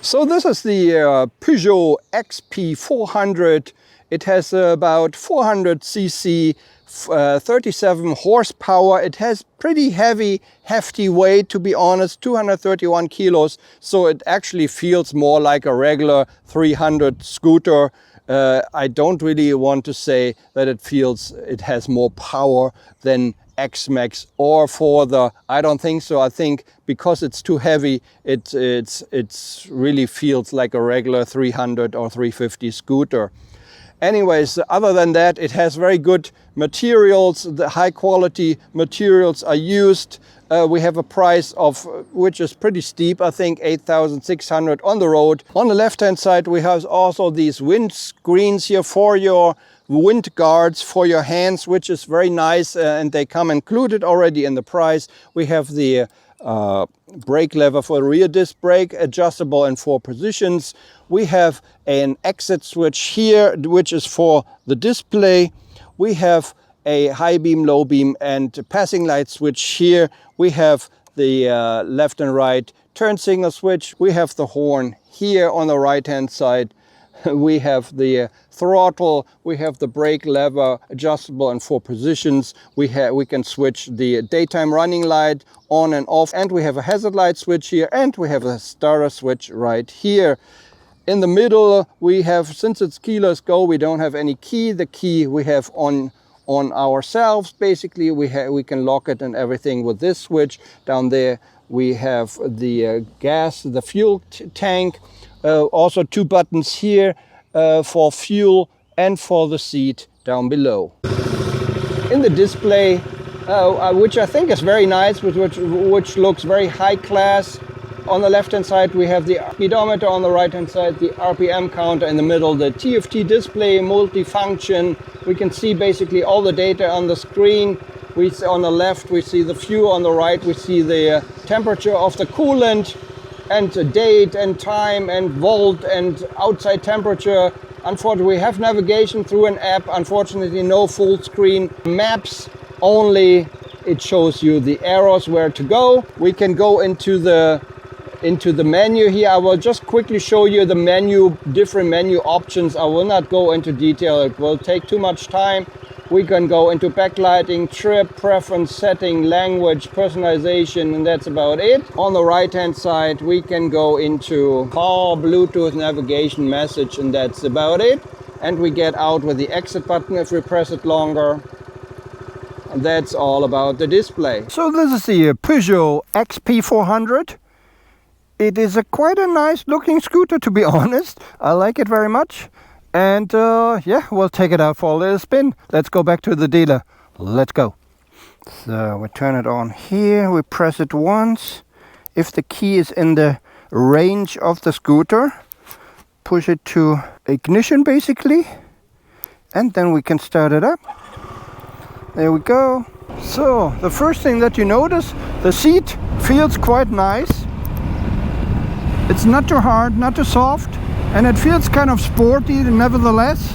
So this is the Peugeot XP 400. It has about 400 cc, 37 horsepower. It has pretty hefty weight, to be honest, 231 kilos. So it actually feels more like a regular 300 scooter. I don't really want to say that it has more power than X-Max or for the, I don't think so. I think because it's too heavy, it really feels like a regular 300 or 350 scooter. Anyways, other than that, it has very good materials. The high quality materials are used. We have a price of, which is pretty steep, I think 8,600 on the road. On the left hand side, we have also these wind screens here for your wind guards for your hands, which is very nice, and they come included already in the price. We have the brake lever for the rear disc brake, adjustable in 4 positions. We have an exit switch here, which is for the display. We have a high beam, low beam, and passing light switch here. We have the left and right turn signal switch. We have the horn here on the right hand side. We have the throttle, we have the brake lever adjustable in 4 positions. We can switch the daytime running light on and off, and we have a hazard light switch here, and we have a starter switch right here. In the middle we have, since it's keyless go, we don't have any key. The key we have on ourselves. Basically we can lock it and everything with this switch. Down there we have the gas, the fuel tank. Also 2 buttons here for fuel and for the seat down below. In the display, which I think is very nice, which looks very high class. On the left hand side we have the speedometer, on the right hand side the RPM counter, in the middle the TFT display multifunction. We can see basically all the data on the screen. On the left we see the fuel, on the right we see the temperature of the coolant, and date and time and volt and outside temperature. Unfortunately, we have navigation through an app. Unfortunately, no full screen maps, only it shows you the arrows where to go. We can go into the menu here. I will just quickly show you the menu, different menu options. I will not go into detail, it will take too much time. We can go into backlighting, trip, preference, setting, language, personalization, and that's about it. On the right hand side we can go into call, Bluetooth, navigation, message, and that's about it. And we get out with the exit button if we press it longer. And that's all about the display. So this is the Peugeot XP 400. It is quite a nice looking scooter, to be honest. I like it very much. And yeah, we'll take it out for a little spin. Let's go back to the dealer. Let's go. So we turn it on here. We press it once. If the key is in the range of the scooter, push it to ignition basically. And then we can start it up. There we go. So the first thing that you notice, the seat feels quite nice. It's not too hard, not too soft. And it feels kind of sporty nevertheless.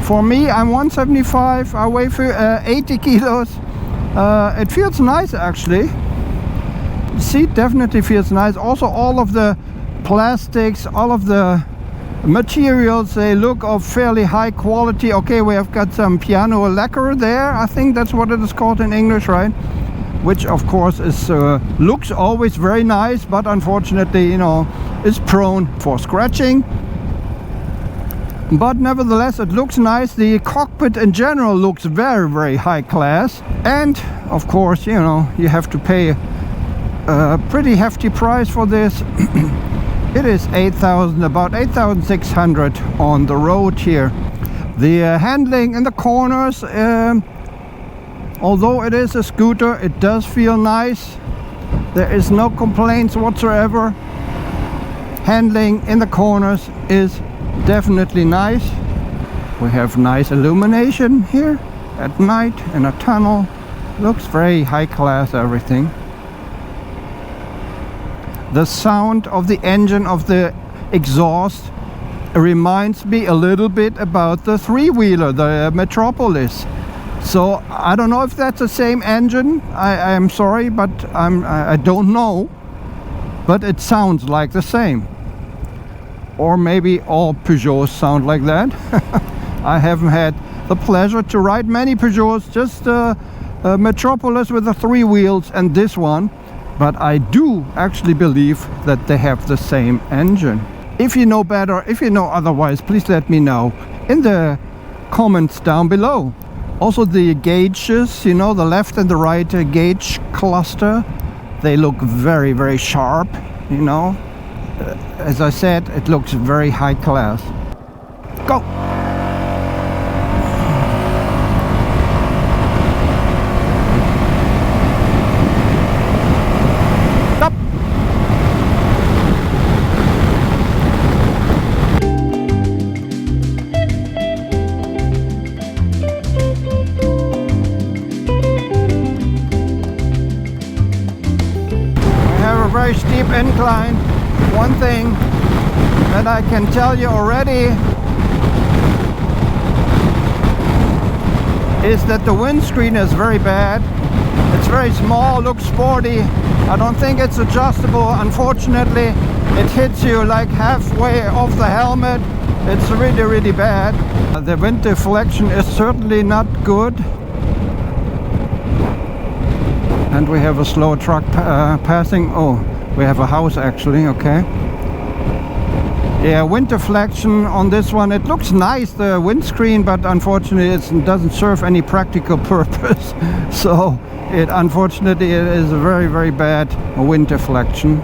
For me, I'm 175, I weigh 80 kilos. It feels nice actually. The seat definitely feels nice. Also all of the plastics, all of the materials, they look of fairly high quality. Okay, we have got some piano lacquer there. I think that's what it is called in English, right? Which of course is looks always very nice, but unfortunately, you know, is prone for scratching. But nevertheless, it looks nice. The cockpit in general looks very, very high class. And of course, you know, you have to pay a pretty hefty price for this. It is about 8,600 on the road here. The handling in the corners, although it is a scooter, it does feel nice. There is no complaints whatsoever. Handling in the corners is definitely nice. We have nice illumination here at night in a tunnel. Looks very high class, everything. The sound of the engine, of the exhaust, reminds me a little bit about the three-wheeler, the Metropolis. So I don't know if that's the same engine. I'm sorry, but I don't know. But it sounds like the same. or maybe all Peugeots sound like that. I haven't had the pleasure to ride many Peugeots, just Metropolis with the 3 wheels and this one, but I do actually believe that they have the same engine. If you know better, if you know otherwise, please let me know in the comments down below. Also the gauges, you know, the left and the right gauge cluster, they look very, very sharp, you know. As I said, it looks very high class. Go! Stop! Very steep incline. One thing that I can tell you already is that the windscreen is very bad. It's very small, looks sporty. I don't think it's adjustable. Unfortunately, it hits you like halfway off the helmet. It's really, really bad. The wind deflection is certainly not good. And we have a slow truck passing. Oh, we have a house actually, okay. Yeah, wind deflection on this one. It looks nice, the windscreen, but unfortunately it doesn't serve any practical purpose. So unfortunately it is a very, very bad wind deflection.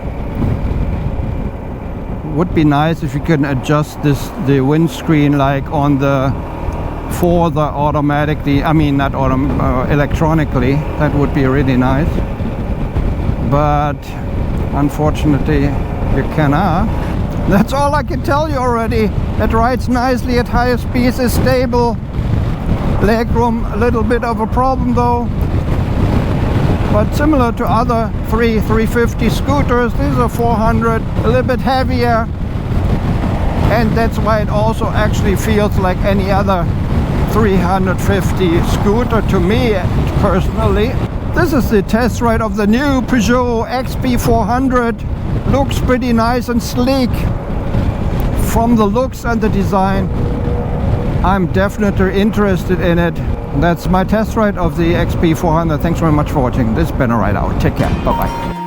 Would be nice if you can adjust the windscreen like on the automatically, I mean not electronically. That would be really nice, but unfortunately you cannot. That's all I can tell you already. It rides nicely at higher speeds, is stable. Legroom, a little bit of a problem though, but similar to other 350 scooters, these are 400, a little bit heavier, and that's why it also actually feels like any other 350 scooter to me personally. This is the test ride of the new Peugeot XP 400. Looks pretty nice and sleek. From the looks and the design, I'm definitely interested in it. That's my test ride of the XP 400. Thanks very much for watching. This has been a ride out. Take care. Bye bye.